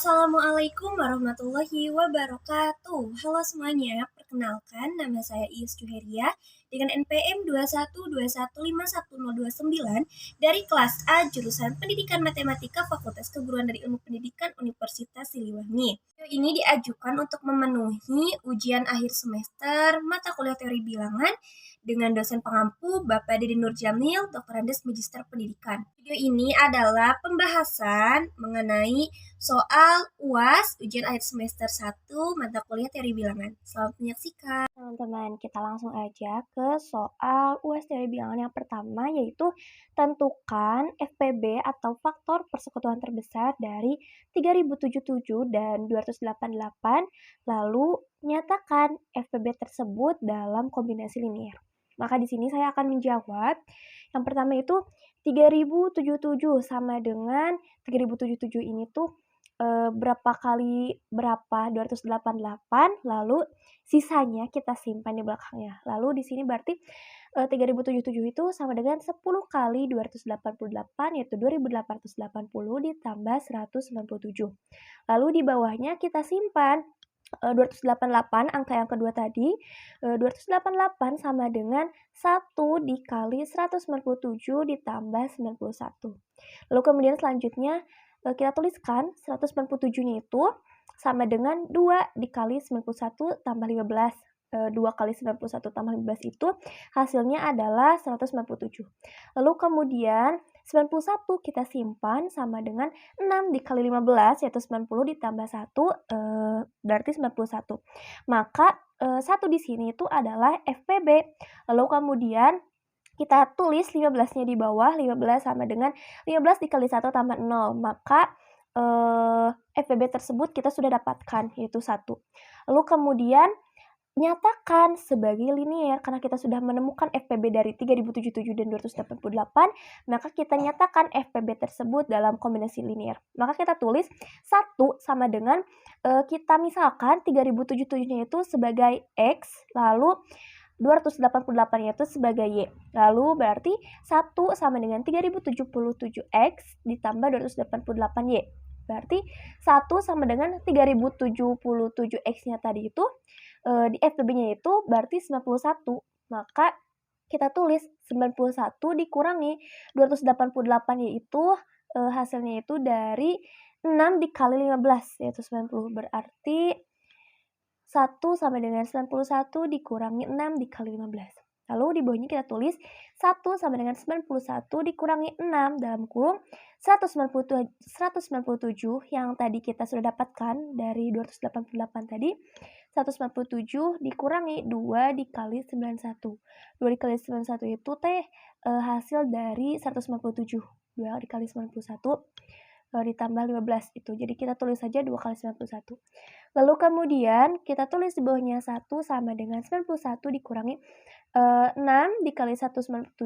Assalamualaikum warahmatullahi wabarakatuh. Halo semuanya, perkenalkan nama saya Iis Juheria dengan NPM 212151029 dari kelas A jurusan Pendidikan Matematika Fakultas Keguruan dari Ilmu Pendidikan Universitas Siliwangi. Video ini diajukan untuk memenuhi ujian akhir semester mata kuliah teori bilangan dengan dosen pengampu Bapak Dede Nurjamil, Dr. Andes Magister Pendidikan. Video ini adalah pembahasan mengenai soal UAS ujian akhir semester 1 mata kuliah teori bilangan. Selamat menyaksikan. Teman-teman, kita langsung aja ke soal UAS teori bilangan yang pertama, yaitu tentukan FPB atau faktor persekutuan terbesar dari 3077 dan 288, lalu nyatakan FPB tersebut dalam kombinasi linear. Maka di sini saya akan menjawab. Yang pertama itu 3077 sama dengan 3077 ini tuh berapa kali berapa 288, lalu sisanya kita simpan di belakangnya. Lalu di sini berarti 3077 itu sama dengan 10 kali 288, yaitu 2880 ditambah 197. Lalu di bawahnya kita simpan 288, angka yang kedua tadi. 288 sama dengan 1 dikali 197 ditambah 91. Lalu kemudian selanjutnya kita tuliskan 197-nya itu sama dengan 2 dikali 91 tambah 15. 2 kali 91 tambah 15 itu hasilnya adalah 197. Lalu kemudian 91 kita simpan sama dengan 6 dikali 15, yaitu 90 ditambah 1 berarti 91. Maka 1 di sini itu adalah FPB. Lalu kemudian kita tulis 15-nya di bawah. 15 sama dengan 15 dikali 1 tambah 0. Maka FPB tersebut kita sudah dapatkan, yaitu 1. Lalu kemudian nyatakan sebagai linear, karena kita sudah menemukan FPB dari 3077 dan 288, maka kita nyatakan FPB tersebut dalam kombinasi linear. Maka kita tulis 1 sama dengan kita misalkan 3077-nya itu sebagai X, lalu 288-nya itu sebagai Y. Lalu berarti 1 sama dengan 3077X ditambah 288Y. Berarti 1 sama dengan 3077X-nya tadi itu di FPB-nya itu berarti 91. Maka kita tulis 91 dikurangi 288 yaitu hasilnya itu dari 6 dikali 15 yaitu 90. Berarti 1 sama dengan 91 dikurangi 6 dikali 15. Lalu di bawahnya kita tulis 1 sama dengan 91 dikurangi 6 dalam kurung 197 yang tadi kita sudah dapatkan dari 288 tadi. 197 dikurangi 2 dikali 91. 2 dikali 91 itu hasil dari 197. 2 dikali 91 ditambah 15 itu. Jadi kita tulis saja 2 kali 91. Lalu kemudian kita tulis di bawahnya 1 sama dengan 91 dikurangi 6 dikali 197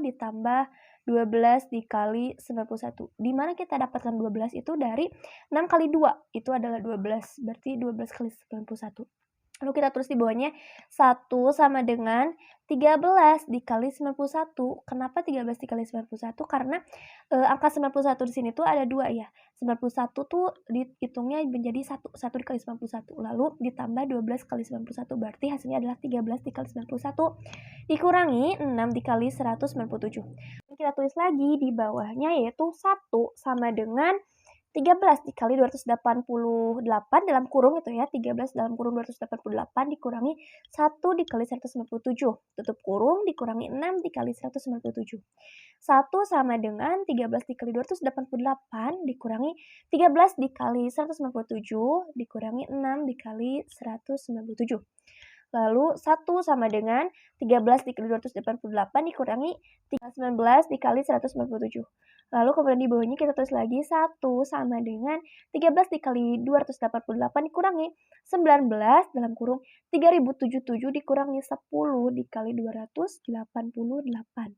ditambah 12 dikali 91. Di mana kita dapatkan 12 itu dari 6 kali 2. Itu adalah 12. Berarti 12 kali 91. Lalu kita tulis di bawahnya 1 sama dengan 13 dikali 91. Kenapa 13 dikali 91? Karena angka 91 di sini tuh ada 2 ya. 91 tuh dihitungnya menjadi 1 dikali 91. Lalu ditambah 12 kali 91. Berarti hasilnya adalah 13 dikali 91. Dikurangi 6 dikali 197. Kita tulis lagi di bawahnya yaitu 1 sama dengan 13 dikali 288 dalam kurung itu ya, 13 dalam kurung 288 dikurangi 1 dikali 197, tutup kurung dikurangi 6 dikali 197. 1 sama dengan 13 dikali 288 dikurangi 13 dikali 197 dikurangi 6 dikali 197. Lalu 1 sama dengan 13 dikali 288 dikurangi 19 dikali 197. Lalu kemudian di bawahnya kita tulis lagi 1 sama dengan 13 dikali 288 dikurangi 19 dalam kurung 3077 dikurangi 10 dikali 288.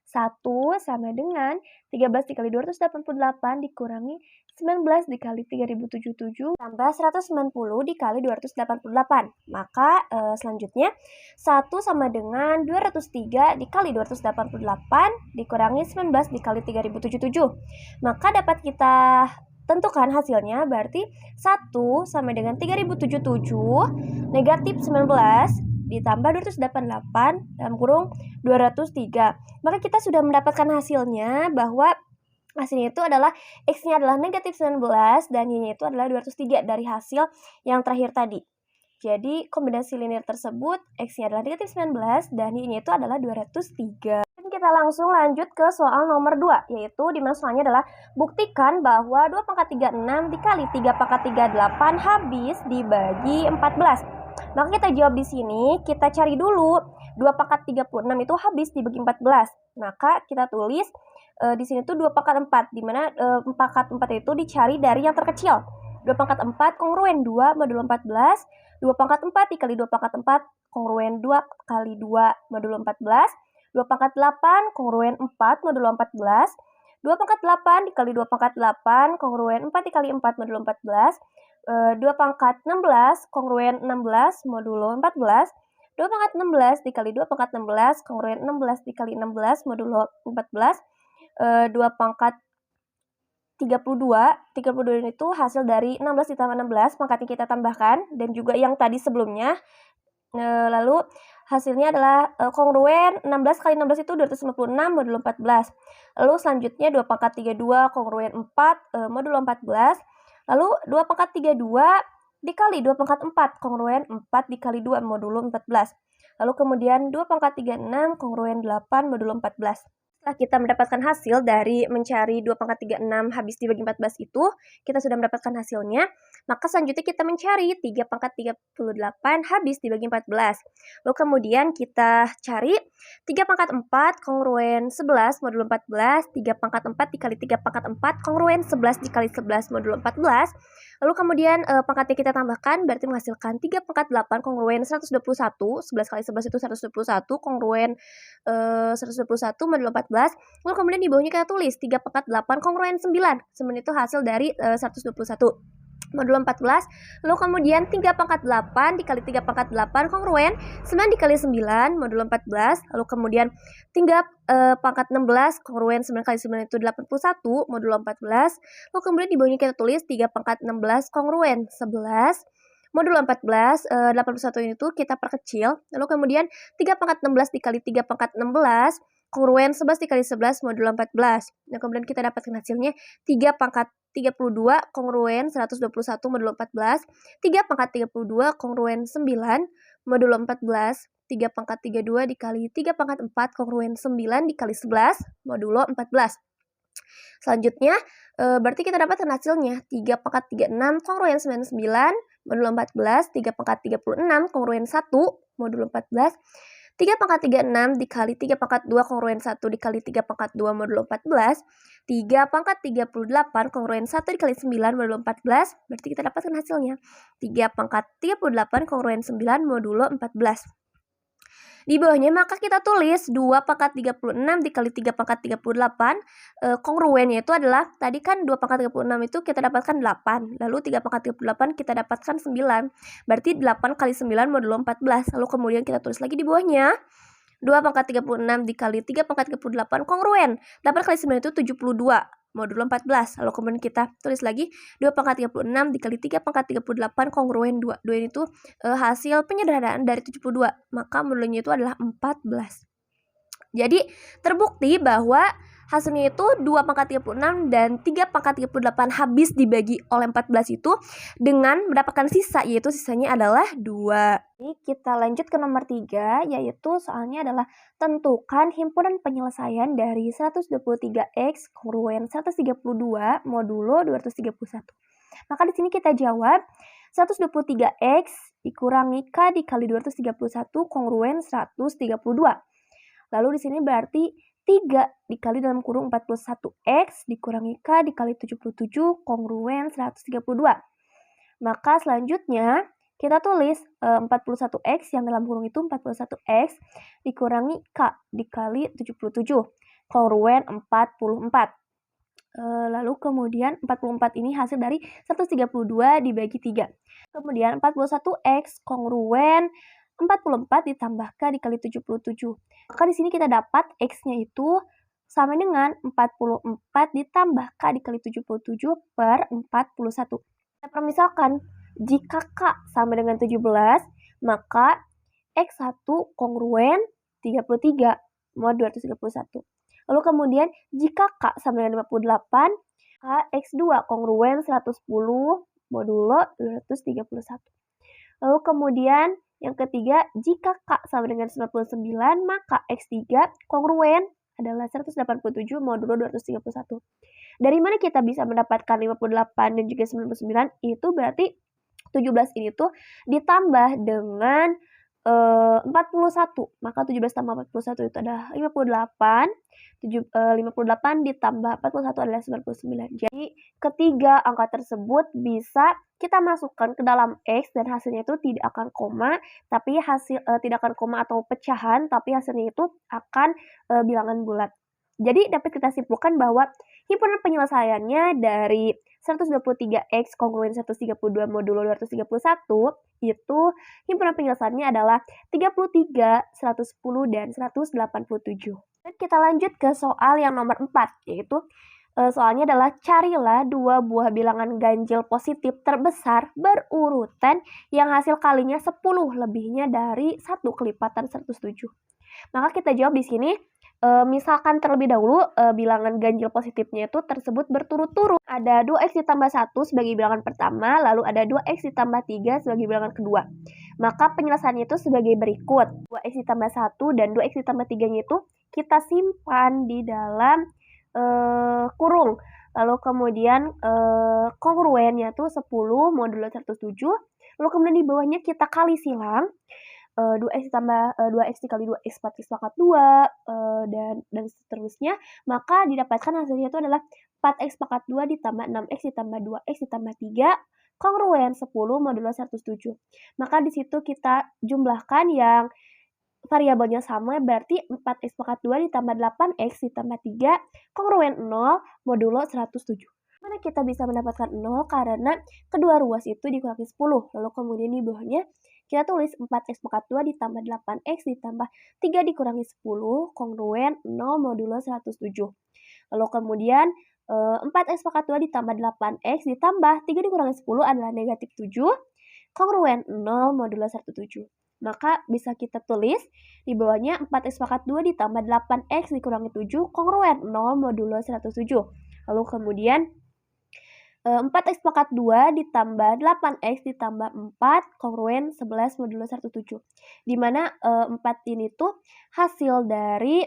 1 sama dengan 13 dikali 288 dikurangi 19 dikali 3077 tambah 190 dikali 288. Maka selanjutnya 1 sama dengan 203 dikali 288 dikurangi 19 dikali 3077. Maka dapat kita tentukan hasilnya, berarti 1 sama dengan 3077 negatif 19 ditambah 288 dalam kurung 203. Maka kita sudah mendapatkan hasilnya bahwa hasilnya itu adalah X-nya adalah negatif 19 dan Y-nya itu adalah 203 dari hasil yang terakhir tadi. Jadi kombinasi linear tersebut X-nya adalah negatif 19 dan Y-nya itu adalah 203. Dan kita langsung lanjut ke soal nomor 2, yaitu dimana soalnya adalah buktikan bahwa 2 pangkat 36 dikali 3 pangkat 38 habis dibagi 14. Maka kita jawab di sini, kita cari dulu 2 pangkat 36 itu habis dibagi 14. Maka kita tulis di sini tuh 2 pangkat 4, di mana pangkat 4 itu dicari dari yang terkecil. 2 pangkat 4 kongruen 2 modulo 14, 2 pangkat 4 dikali 2 pangkat 4 kongruen 2 kali 2 modulo 14, 2 pangkat 8 kongruen 4 modulo 14, 2 pangkat 8 dikali 2 pangkat 8 kongruen 4 dikali 4 modulo 14, 2 pangkat 16 kongruen 16 modulo 14, 2 pangkat 16 dikali 2 pangkat 16 kongruen 16 dikali 16 modulo 14, 2 pangkat 32 itu hasil dari 16 ditambah 16, pangkatnya kita tambahkan, dan juga yang tadi sebelumnya. Lalu hasilnya adalah kongruen 16 kali 16 itu 256 modulo 14. Lalu selanjutnya 2 pangkat 32 kongruen 4 modulo 14. Lalu 2 pangkat 32 dikali 2 pangkat 4 kongruen 4 dikali 2 modulo 14. Lalu kemudian 2 pangkat 36 kongruen 8 modulo 14. Setelah kita mendapatkan hasil dari mencari 2 pangkat 36 habis dibagi 14 itu, kita sudah mendapatkan hasilnya, maka selanjutnya kita mencari 3 pangkat 38 habis dibagi 14. Lalu kemudian kita cari 3 pangkat 4 kongruen 11 modulo 14, 3 pangkat 4 dikali 3 pangkat 4 kongruen 11 dikali 11 modulo 14. Lalu kemudian pangkatnya kita tambahkan, berarti menghasilkan 3 pangkat 8 kongruen 121, 11 kali 11 itu 121, kongruen 121 modulo 14. Lalu kemudian di bawahnya kita tulis 3 pangkat 8 kongruen 9. 9 itu hasil dari 121 modulo 14. Lalu kemudian 3 pangkat 8 dikali 3 pangkat 8 kongruen 9 dikali 9 modulo 14. Lalu kemudian 3 pangkat 16 kongruen 9 kali 9 itu 81 modulo 14. Lalu kemudian di bawahnya kita tulis 3 pangkat 16 kongruen 11 modulo 14. 81 itu kita perkecil. Lalu kemudian 3 pangkat 16 dikali 3 pangkat 16 kongruen 11 dikali 11 modulo 14. Nah, kemudian kita dapatkan hasilnya 3 pangkat 32 kongruen 121 modulo 14, 3 pangkat 32 kongruen 9 modulo 14, 3 pangkat 32 dikali 3 pangkat 4 kongruen 9 dikali 11 modulo 14. Selanjutnya, berarti kita dapatkan hasilnya 3 pangkat 36 kongruen 99 modulo 14, 3 pangkat 36 kongruen 1 modulo 14, 3 pangkat 36 dikali 3 pangkat 2 kongruen 1 dikali 3 pangkat 2 modulo 14, 3 pangkat 38 kongruen 1 dikali 9 modulo 14, berarti kita dapatkan hasilnya 3 pangkat 38 kongruen 9 modulo 14. Di bawahnya maka kita tulis 2 pangkat 36 dikali 3 pangkat 38, kongruennya itu adalah, tadi kan 2 pangkat 36 itu kita dapatkan 8, lalu 3 pangkat 38 kita dapatkan 9, berarti 8 kali 9 modulo 14, lalu kemudian kita tulis lagi di bawahnya, 2 pangkat 36 dikali 3 pangkat 38 kongruen, 8 kali 9 itu 72, modulo 14, lalu kemudian kita tulis lagi 2 pangkat 36 dikali 3 pangkat 38 kongruen 2, 2 ini tuh hasil penyederhanaan dari 72, maka modulonya itu adalah 14. Jadi terbukti bahwa hasilnya itu 2 pangkat 36 dan 3 pangkat 38 habis dibagi oleh 14 itu dengan mendapatkan sisa, yaitu sisanya adalah 2. Jadi kita lanjut ke nomor 3, yaitu soalnya adalah tentukan himpunan penyelesaian dari 123x kongruen 132 modulo 231. Maka di sini kita jawab 123x dikurangi k dikali 231 kongruen 132. Lalu di sini berarti 3 dikali dalam kurung 41x dikurangi k dikali 77 kongruen 132. Maka selanjutnya kita tulis 41x yang dalam kurung itu 41x dikurangi k dikali 77 kongruen 44. Lalu kemudian 44 ini hasil dari 132 dibagi 3. Kemudian 41x kongruen 44 ditambah k dikali 77. Maka di sini kita dapat x-nya itu sama dengan 44 ditambah K dikali 77 per 41. Kita permisalkan, jika K sama dengan 17, maka X1 kongruen 33 mod 231. Lalu kemudian jika K sama dengan 58, maka X2 kongruen 110 modulo 231. Lalu kemudian yang ketiga, jika K sama dengan 99, maka X3 kongruen adalah 187 modulo 231. Dari mana kita bisa mendapatkan 58 dan juga 99? Itu berarti 17 ini tuh ditambah dengan 41. Maka 17 tambah 41 itu adalah 58. 58 ditambah 41 adalah 99. Jadi ketiga angka tersebut bisa kita masukkan ke dalam X dan hasilnya itu tidak akan koma, tapi tidak akan koma atau pecahan, tapi hasilnya itu akan bilangan bulat. Jadi dapat kita simpulkan bahwa himpunan penyelesaiannya dari 123X kongruen 132 modulo 231 itu himpunan penyelesaiannya adalah 33, 110, dan 187. Dan kita lanjut ke soal yang nomor 4, yaitu soalnya adalah carilah dua buah bilangan ganjil positif terbesar berurutan yang hasil kalinya 10 lebihnya dari 1 kelipatan 107. Maka kita jawab di sini, misalkan terlebih dahulu bilangan ganjil positifnya itu tersebut berturut-turut. Ada 2x ditambah 1 sebagai bilangan pertama, lalu ada 2x ditambah 3 sebagai bilangan kedua. Maka penyelesaiannya itu sebagai berikut. 2x ditambah 1 dan 2x ditambah 3-nya itu kita simpan di dalam kurung. Lalu kemudian kongruennya tuh 10 modulo 107. Lalu kemudian di bawahnya kita kali silang. 2x ditambah 2x dikali 2x 4x pangkat 2 dan seterusnya, maka didapatkan hasilnya itu adalah 4x pangkat 2 ditambah 6x ditambah 2x ditambah 3 kongruen 10 modulo 107. Maka di situ kita jumlahkan yang variabelnya sama, berarti 4x pangkat 2 ditambah 8x ditambah 3 kongruen 0 modulo 107. Mana kita bisa mendapatkan 0 karena kedua ruas itu dikurangi 10. Lalu kemudian di bawahnya kita tulis 4x pangkat 2 ditambah 8x ditambah 3 dikurangi 10 kongruen 0 modulo 107. Lalu kemudian 4x pangkat 2 ditambah 8x ditambah 3 dikurangi 10 adalah negatif 7 kongruen 0 modulo 107. Maka bisa kita tulis di bawahnya 4x pangkat 2 ditambah 8x dikurangi 7 kongruen 0 modulo 107. Lalu kemudian 4x pangkat 2 ditambah 8x ditambah 4 kongruen 11 modulo 107. Dimana 4 ini tuh hasil dari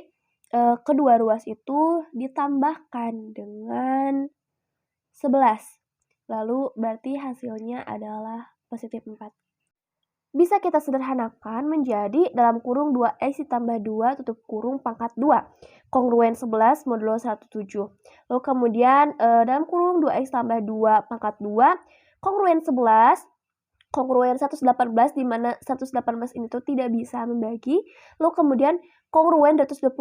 kedua ruas itu ditambahkan dengan 11. Lalu berarti hasilnya adalah positif 4. Bisa kita sederhanakan menjadi dalam kurung 2x ditambah 2 tutup kurung pangkat 2 kongruen 11 modulo 107. Lalu kemudian dalam kurung 2x tambah 2 pangkat 2 kongruen 11 kongruen 118, di mana 118 ini tuh tidak bisa membagi. Lalu kemudian kongruen 225,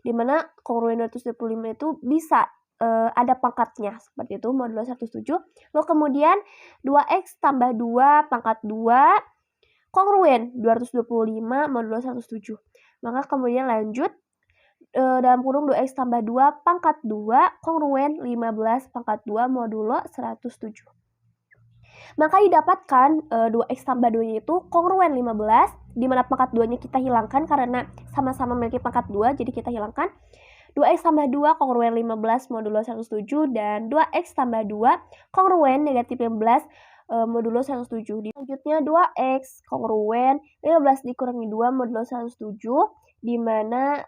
di mana kongruen 225 itu bisa ada pangkatnya seperti itu modulo 107. Lalu kemudian 2x tambah 2 pangkat 2 kongruen 225 modulo 107. Maka kemudian lanjut dalam kurung 2x tambah 2 pangkat 2 kongruen 15 pangkat 2 modulo 107. Maka didapatkan 2x tambah 2-nya itu kongruen 15, di mana pangkat 2-nya kita hilangkan karena sama-sama memiliki pangkat 2, jadi kita hilangkan. 2x tambah 2 kongruen 15 modulo 107 dan 2x tambah 2 kongruen negatif 15 modulo 107. Selanjutnya 2x kongruen 15 dikurangi 2 modulo 107, di mana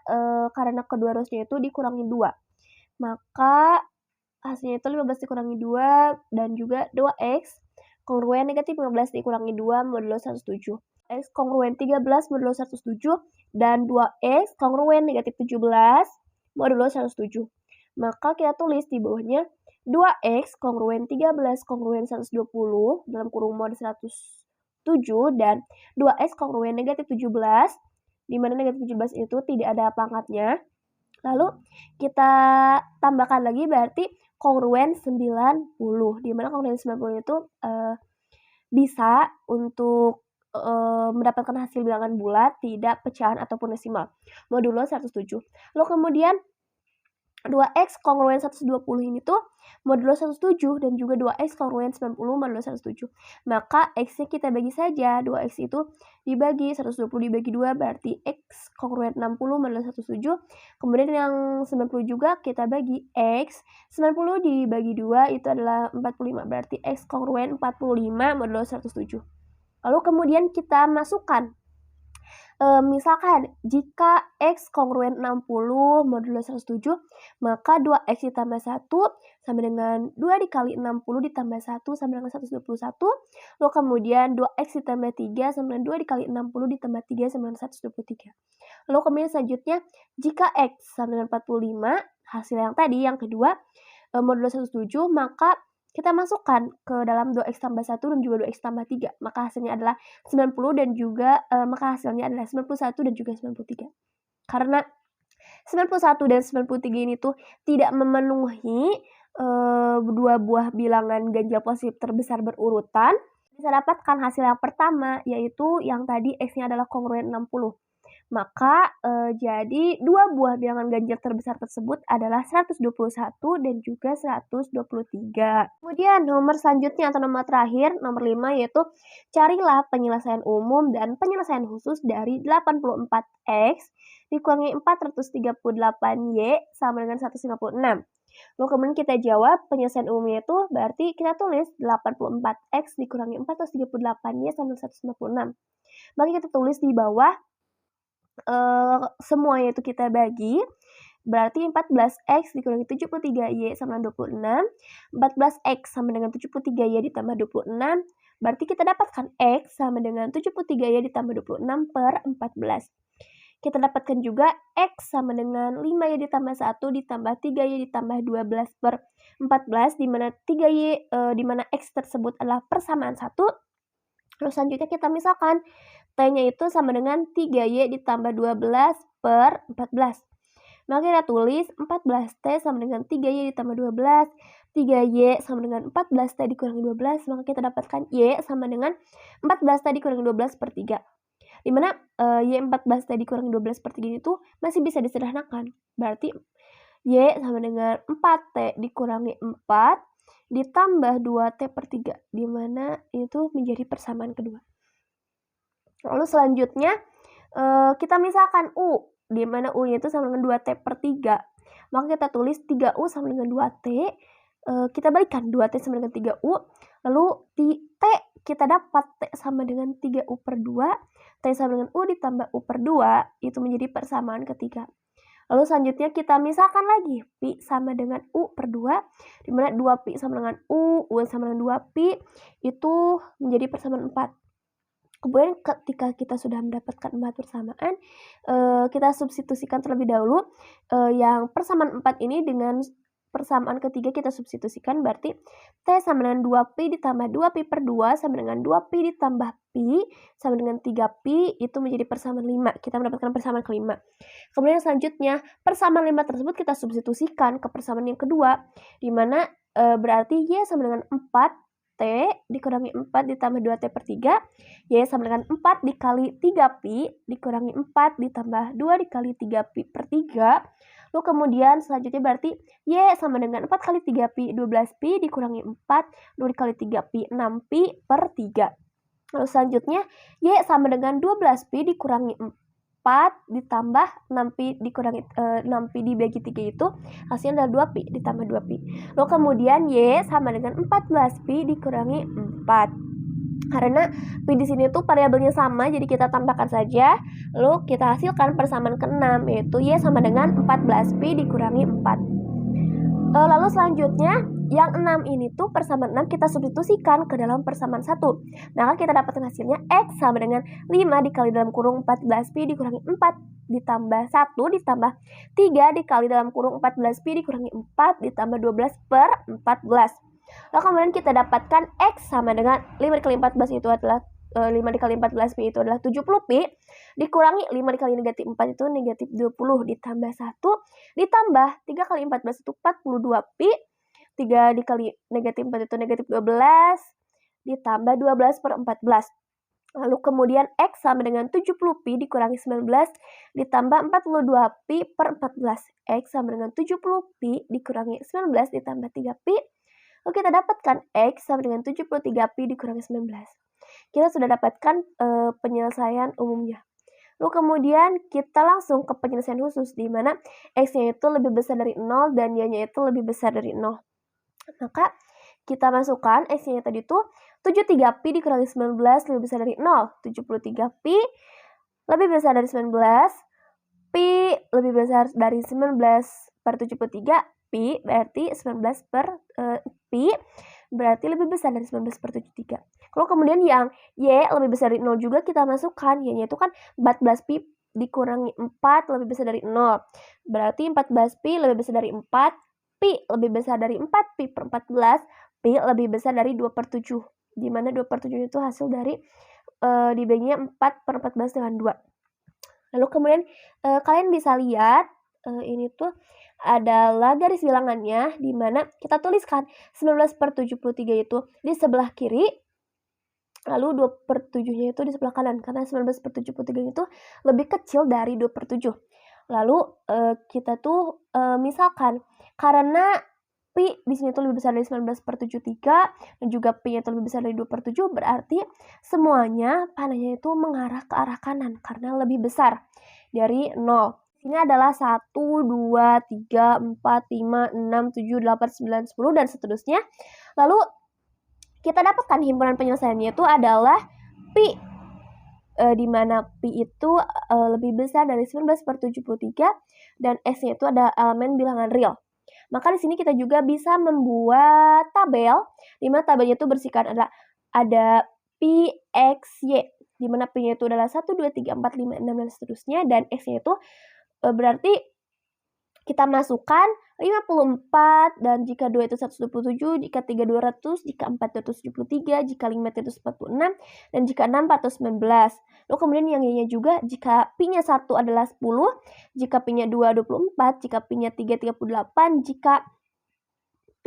karena kedua ruasnya itu dikurangi 2. Maka hasilnya itu 15 dikurangi 2 dan juga 2x kongruen negatif 15 dikurangi 2 modulo 107. X kongruen 13 modulo 107 dan 2x kongruen negatif 17 modulo 107. Maka kita tulis di bawahnya 2x kongruen 13 kongruen 120 dalam kurung mod 107 dan 2x kongruen negatif 17, di mana negatif 17 itu tidak ada pangkatnya. Lalu kita tambahkan lagi berarti kongruen 90, di mana kongruen 90 itu bisa untuk mendapatkan hasil bilangan bulat, tidak pecahan ataupun desimal. Modulo 107. Lalu kemudian 2x kongruen 120 ini tuh modulo 107 dan juga 2x kongruen 90 modulo 107. Maka x-nya kita bagi saja. 2x itu dibagi 120 dibagi 2 berarti x kongruen 60 modulo 107. Kemudian yang 90 juga kita bagi x. 90 dibagi 2 itu adalah 45 berarti x kongruen 45 modulo 107. Lalu kemudian kita masukkan misalkan jika x kongruen 60 modulo 107, maka 2x ditambah 1 sama dengan 2 dikali 60 ditambah 1 sama dengan 121. Lalu kemudian 2x ditambah 3 sama dengan 2 dikali 60 ditambah 3 sama dengan 123. Lalu kemudian selanjutnya, jika x sama dengan 45, hasil yang tadi, yang kedua, modulo 107, maka kita masukkan ke dalam 2x tambah 1 dan juga 2x tambah 3. Maka hasilnya adalah 90 dan juga maka hasilnya adalah 91 dan juga 93. Karena 91 dan 93 ini tuh tidak memenuhi dua buah bilangan ganjil positif terbesar berurutan, bisa dapatkan hasil yang pertama, yaitu yang tadi x-nya adalah kongruen 60. Maka jadi dua buah bilangan ganjil terbesar tersebut adalah 121 dan juga 123. Kemudian nomor selanjutnya atau nomor terakhir, nomor 5, yaitu carilah penyelesaian umum dan penyelesaian khusus dari 84x dikurangi 438y sama dengan 156. Lalu kemudian kita jawab penyelesaian umumnya itu berarti kita tulis 84x dikurangi 438y sama dengan 156. Maka kita tulis di bawah semuanya itu kita bagi, berarti 14x dikurangi 73y sama dengan 26, 14x sama dengan 73y ditambah 26, berarti kita dapatkan x sama dengan 73y ditambah 26 per 14. Kita dapatkan juga x sama dengan 5y ditambah 1 ditambah 3y ditambah 12 per 14, di mana 3y, di mana x tersebut adalah persamaan 1. Terus selanjutnya kita misalkan T-nya itu sama dengan 3y ditambah 12 per 14. Maka kita tulis 14T sama dengan 3y ditambah 12. 3y sama dengan 14T dikurangi 12. Maka kita dapatkan y sama dengan 14T dikurangi 12 per 3. Dimana y 14T dikurangi 12 per 3 itu masih bisa disederhanakan. Berarti y sama dengan 4T dikurangi 4 ditambah 2T per 3. Dimana itu menjadi persamaan kedua. Lalu selanjutnya kita misalkan U, di mana U-nya itu sama dengan 2T per 3. Maka kita tulis 3U sama dengan 2T. Kita balikan 2T sama dengan 3U. Lalu di T kita dapat T sama dengan 3U per 2. T sama dengan U ditambah U per 2. Itu menjadi persamaan ketiga. Lalu selanjutnya kita misalkan lagi Pi sama dengan U per 2. Di mana 2Pi sama dengan U sama dengan 2Pi. Itu menjadi persamaan 4. Kemudian ketika kita sudah mendapatkan 4 persamaan, kita substitusikan terlebih dahulu yang persamaan 4 ini dengan persamaan ketiga kita substitusikan, berarti T sama dengan 2Pi ditambah 2Pi per 2 sama dengan 2Pi ditambah Pi sama dengan 3Pi, itu menjadi persamaan 5. Kita mendapatkan persamaan kelima. Kemudian selanjutnya persamaan 5 tersebut kita substitusikan ke persamaan yang kedua, di mana berarti Y sama dengan 4 T dikurangi 4 ditambah 2T per 3. Y sama dengan 4 dikali 3Pi dikurangi 4 ditambah 2 dikali 3Pi per 3. Lalu kemudian selanjutnya berarti Y sama dengan 4 kali 3Pi 12Pi dikurangi 4. 2 dikali 3Pi 6Pi per 3. Lalu selanjutnya Y sama dengan 12Pi dikurangi 4 ditambah 6Pi dikurangi 6Pi dibagi 3 itu hasilnya adalah 2Pi ditambah 2Pi. Lalu kemudian Y sama dengan 14Pi dikurangi 4. Karena Pi di sini tuh variabelnya sama, jadi kita tambahkan saja. Lalu kita hasilkan persamaan ke-6, yaitu Y sama dengan 14Pi dikurangi 4. Lalu selanjutnya yang 6 ini tuh persamaan 6 kita substitusikan ke dalam persamaan 1. Maka kita dapatkan hasilnya X sama dengan 5 dikali dalam kurung 14Pi dikurangi 4 ditambah 1 ditambah 3 dikali dalam kurung 14Pi dikurangi 4 ditambah 12 per 14. Lalu kemudian kita dapatkan X sama dengan 5 dikali 14 itu adalah 5 dikali 14Pi itu adalah 70Pi dikurangi 5 dikali negatif 4 itu negatif 20 ditambah 1 ditambah 3 kali 14 itu 42Pi. 3 dikali negatif 4 itu negatif 12 ditambah 12 per 14. Lalu kemudian X sama dengan 70pi dikurangi 19 ditambah 42pi per 14. X sama dengan 70pi dikurangi 19 ditambah 3pi. Lalu kita dapatkan X sama dengan 73pi dikurangi 19. Kita sudah dapatkan penyelesaian umumnya. Lalu kemudian kita langsung ke penyelesaian khusus, di mana X-nya itu lebih besar dari 0 dan Y-nya itu lebih besar dari 0. Maka kita masukkan X-nya tadi itu 73pi dikurangi 19 lebih besar dari 0. 73pi lebih besar dari 19. Pi lebih besar dari 19 per 73. Pi berarti 19 per pi berarti lebih besar dari 19 per 73. Kalau kemudian yang Y lebih besar dari 0 juga kita masukkan. Y-nya itu kan 14pi dikurangi 4 lebih besar dari 0. Berarti 14pi lebih besar dari 4. Pi lebih besar dari 4pi per 14. Pi lebih besar dari 2 per 7. Dimana 2 per 7 itu hasil dari dibaginya 4 per 14 dengan 2. Lalu kemudian kalian bisa lihat ini tuh adalah garis bilangannya, di mana kita tuliskan 19 per 73 itu di sebelah kiri, lalu 2 per 7-nya itu di sebelah kanan, karena 19 per 73 itu lebih kecil dari 2 per 7. Lalu kita tuh misalkan karena pi di sini tuh lebih besar dari 19 per 73 dan juga pi-nya itu lebih besar dari 2 per 7, berarti semuanya panahnya itu mengarah ke arah kanan karena lebih besar dari 0. Ini adalah 1, 2, 3, 4, 5, 6, 7, 8, 9, 10, dan seterusnya. Lalu kita dapatkan himpunan penyelesaiannya itu adalah pi, di mana pi itu lebih besar dari 19 per 73 dan S-nya itu ada elemen bilangan real. Maka di sini kita juga bisa membuat tabel, di mana tabelnya itu bersihkan ada pi, X, Y, di mana pi-nya itu adalah 1, 2, 3, 4, 5, 6, dan seterusnya, dan X-nya itu berarti kita masukkan 54, dan jika 2 itu 127, jika 3 200, jika 4 273, jika 5 itu 146, dan jika 6 419. Lalu kemudian yang Y-nya juga, jika pi-nya 1 adalah 10, jika pi-nya 2 24, jika pi-nya 3 38, jika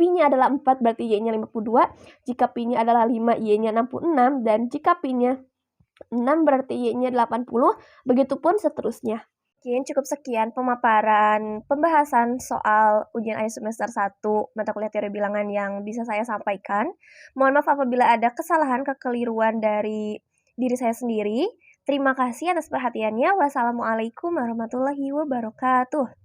pi-nya adalah 4 berarti Y-nya 52, jika pi-nya adalah 5 Y-nya 66, dan jika pi-nya 6 berarti Y-nya 80, begitupun seterusnya. Mungkin cukup sekian pemaparan pembahasan soal ujian akhir semester 1 mata kuliah teori bilangan yang bisa saya sampaikan. Mohon maaf apabila ada kesalahan, kekeliruan dari diri saya sendiri. Terima kasih atas perhatiannya. Wassalamualaikum warahmatullahi wabarakatuh.